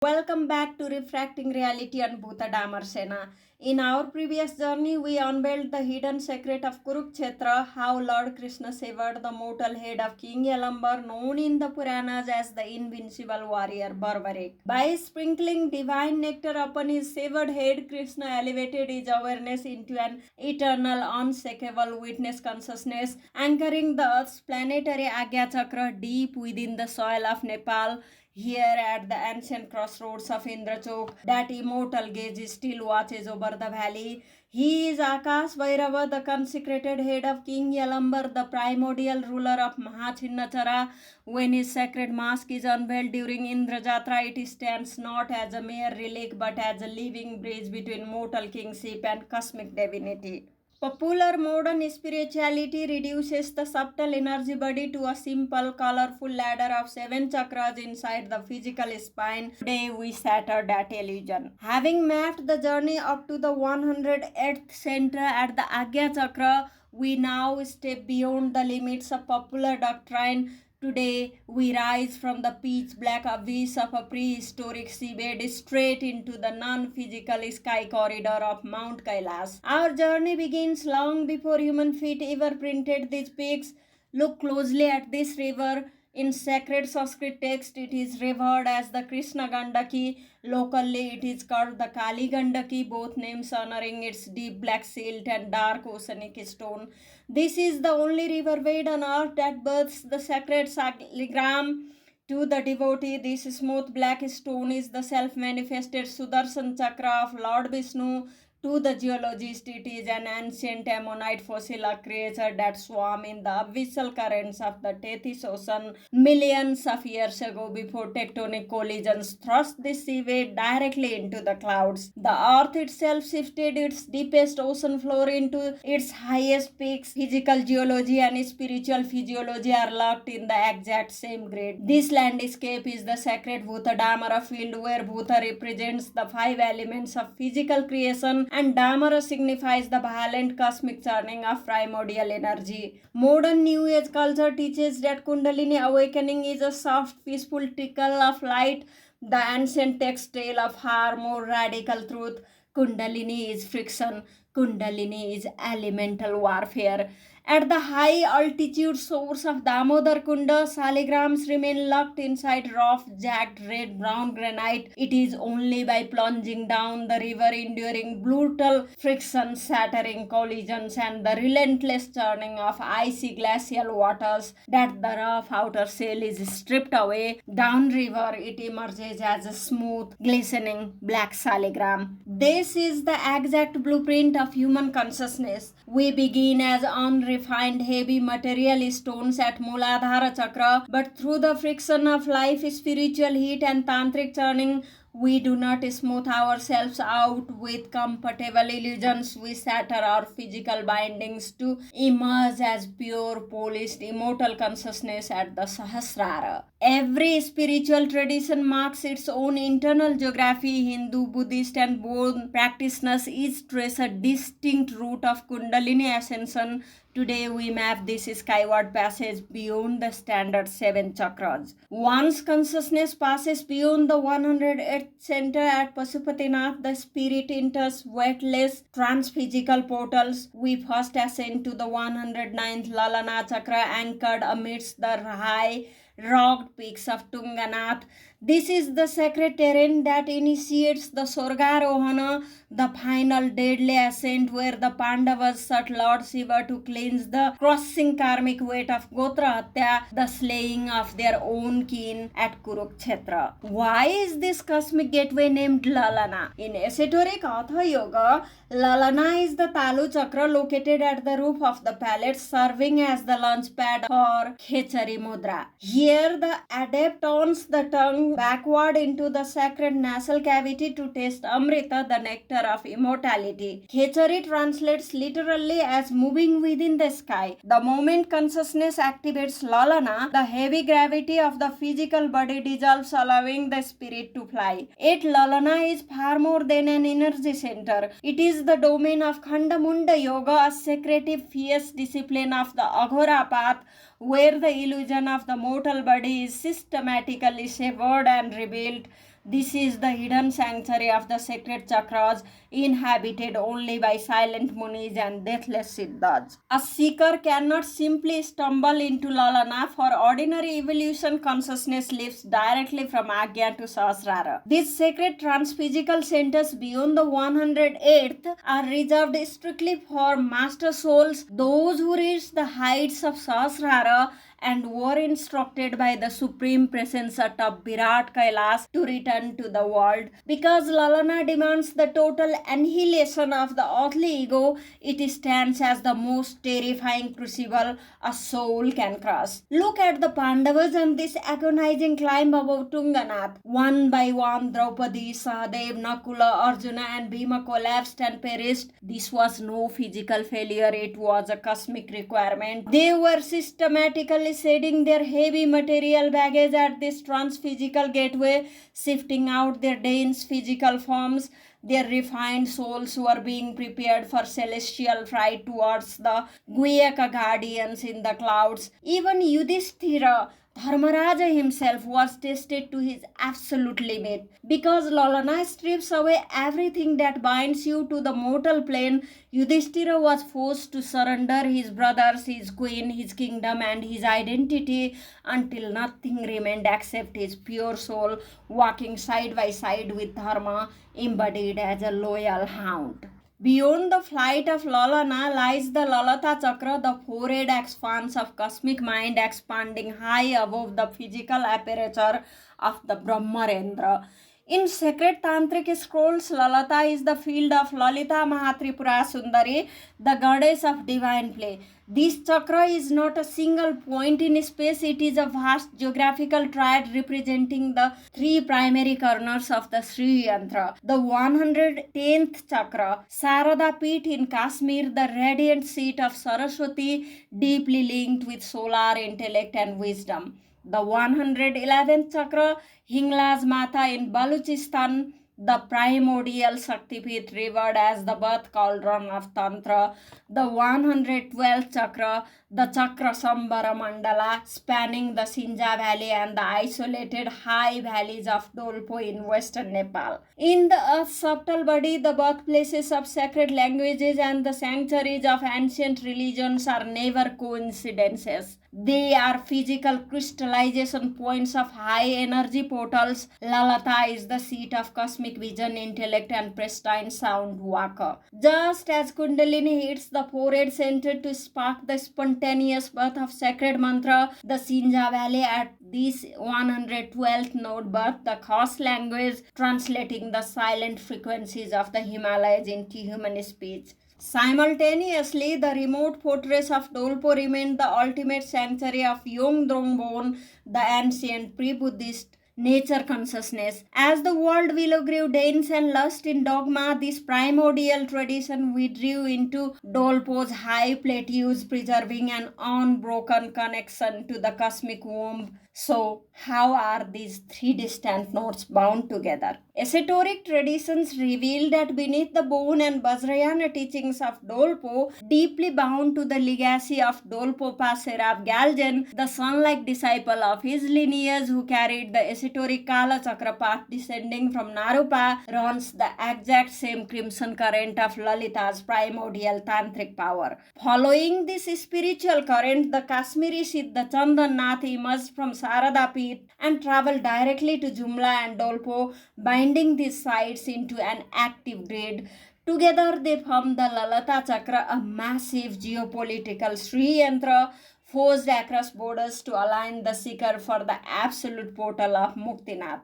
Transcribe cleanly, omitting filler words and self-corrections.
Welcome back to Refracting Reality and Bhutadamara. In our previous journey, we unveiled the hidden secret of Kurukshetra, how Lord Krishna severed the mortal head of King Yalambar, known in the Puranas as the invincible warrior Barbarik. By sprinkling divine nectar upon his severed head, Krishna elevated his awareness into an eternal, unshakable witness consciousness, anchoring the Earth's planetary Ajna Chakra deep within the soil of Nepal. Here at the ancient crossroads of Indrachok, that immortal gaze still watches over the valley. He is Akash Bhairava, the consecrated head of King Yalambar, the primordial ruler of Mahachinnachara. When his sacred mask is unveiled during Indrajatra, it stands not as a mere relic but as a living bridge between mortal kingship and cosmic divinity. Popular modern spirituality reduces the subtle energy body to a simple, colorful ladder of 7 chakras inside the physical spine. Today we shatter that illusion. Having mapped the journey up to the 108th center at the Ajna Chakra, we now step beyond the limits of popular doctrine. Today, we rise from the pitch-black abyss of a prehistoric seabed straight into the non-physical sky corridor of Mount Kailash. Our journey begins long before human feet ever printed these peaks. Look closely at this river. In sacred Sanskrit text, it is revered as the Krishna Gandaki. Locally, it is called the Kali Gandaki, both names honoring its deep black silt and dark oceanic stone. This is the only river way on earth that births the sacred Shaligram. To the devotee, this smooth black stone is the self-manifested Sudarshan Chakra of Lord Vishnu. To the geologist, it is an ancient ammonite fossil, a creature that swam in the abyssal currents of the Tethys Ocean millions of years ago before tectonic collisions thrust the seabed directly into the clouds. The earth itself shifted its deepest ocean floor into its highest peaks. Physical geology and spiritual physiology are locked in the exact same grid. This landscape is the sacred Bhutadamara field, where Bhuta represents the 5 elements of physical creation and Damara signifies the violent cosmic churning of primordial energy. Modern New Age culture teaches that Kundalini awakening is a soft, peaceful trickle of light. The ancient texts tell of far more radical truth. Kundalini is friction. Kundalini is elemental warfare. At the high altitude source of Damodar Kunda, Shaligrams remain locked inside rough, jagged red-brown granite. It is only by plunging down the river, enduring brutal friction, shattering collisions, and the relentless churning of icy glacial waters that the rough outer shell is stripped away. Downriver, it emerges as a smooth, glistening black Shaligram. This is the exact blueprint of human consciousness. We begin as unrefined heavy material stones at Muladhara Chakra, but through the friction of life, spiritual heat and tantric churning, we do not smooth ourselves out with comfortable illusions. We shatter our physical bindings to emerge as pure, polished, immortal consciousness at the Sahasrara. Every spiritual tradition marks its own internal geography. Hindu, Buddhist, and Bodh practitioners each trace a distinct route of Kundalini ascension. Today we map this skyward passage beyond the standard 7 chakras. Once consciousness passes beyond the 108th center at Pashupatinath, the spirit enters weightless transphysical portals. We first ascend to the 109th Lalana Chakra, anchored amidst the high rocked peaks of Tungnath. This is the sacred terrain that initiates the Sorgarohana, the final deadly ascent where the Pandavas sought Lord Shiva to cleanse the crushing karmic weight of Gotra Hatya, the slaying of their own kin at Kurukshetra. Why is this cosmic gateway named Lalana? In esoteric Atha Yoga, Lalana is the Talu Chakra located at the roof of the palace, serving as the launch pad for Khechari Mudra. Here the adept turns the tongue backward into the sacred nasal cavity to taste Amrita, the nectar of immortality. Khechari translates literally as moving within the sky. The moment consciousness activates Lalana, the heavy gravity of the physical body dissolves, allowing the spirit to fly. Yet Lalana is far more than an energy center. It is the domain of Khandamunda Yoga, a secretive fierce discipline of the Aghora path, where the illusion of the mortal body is systematically severed and rebuilt. This is the hidden sanctuary of the sacred chakras, inhabited only by silent munis and deathless siddhas. A seeker cannot simply stumble into Lalana, for ordinary evolution consciousness lives directly from Agya to Sahasrara. These sacred transphysical centers beyond the 108th are reserved strictly for master souls, those who reach the heights of Sahasrara and were instructed by the Supreme Presence at Virat Kailash to return to the world. Because Lalana demands the total annihilation of the earthly ego, it stands as the most terrifying crucible a soul can cross. Look at the Pandavas on this agonizing climb above Tungnath. One by one, Draupadi, Sahadev, Nakula, Arjuna and Bhima collapsed and perished. This was no physical failure, it was a cosmic requirement. They were systematically shedding their heavy material baggage at this transphysical gateway, shifting out their dense physical forms. Their refined souls were being prepared for celestial flight towards the Guhyaka guardians in the clouds. Even Yudhishthira, Dharmaraja himself, was tested to his absolute limit. Because Lalana strips away everything that binds you to the mortal plane, Yudhishthira was forced to surrender his brothers, his queen, his kingdom and his identity until nothing remained except his pure soul walking side by side with Dharma, embodied as a loyal hound. Beyond the flight of Lalana lies the Lalata Chakra, the forehead expanse of cosmic mind expanding high above the physical aperture of the Brahmarendra. In sacred tantric scrolls, Lalata is the field of Lalita Mahatripura Sundari, the goddess of divine play. This chakra is not a single point in space, it is a vast geographical triad representing the three primary corners of the Sri Yantra. The 110th chakra, Sarada Peeth in Kashmir, the radiant seat of Saraswati, deeply linked with solar intellect and wisdom. The 111th chakra, Hinglas Mata in Balochistan, the primordial Shaktipeeth revered as the birth cauldron of Tantra. The 112th chakra, the Chakrasamvara Mandala, spanning the Sinja Valley and the isolated high valleys of Dolpo in Western Nepal. In the earth's subtle body, the birthplaces of sacred languages and the sanctuaries of ancient religions are never coincidences. They are physical crystallization points of high energy portals. Lalata is the seat of cosmic vision, intellect and pristine sound waka. Just as Kundalini hits the forehead center to spark the spontaneous birth of sacred mantra, the Sinja Valley at this 112th node birth the Khas language, translating the silent frequencies of the Himalayas into human speech. Simultaneously, the remote fortress of Dolpo remained the ultimate sanctuary of Yungdrung, the ancient pre-Buddhist nature consciousness. As the world below grew dense and lost in dogma, this primordial tradition withdrew into Dolpo's high plateaus, preserving an unbroken connection to the cosmic womb. So, how are these three distant nodes bound together? Esoteric traditions reveal that beneath the bone and Vajrayana teachings of Dolpo, deeply bound to the legacy of Dolpopa Seraph Galjan, the son-like disciple of his lineage who carried the esoteric Kala Chakra path descending from Narupa, runs the exact same crimson current of Lalita's primordial tantric power. Following this spiritual current, the Kashmiri Siddha Chandannath emerged from Sarada Peeth and traveled directly to Jumla and Dolpo, binding these sites into an active grid. Together they form the Lalata Chakra, a massive geopolitical Sri Yantra forged across borders to align the seeker for the absolute portal of Muktinath.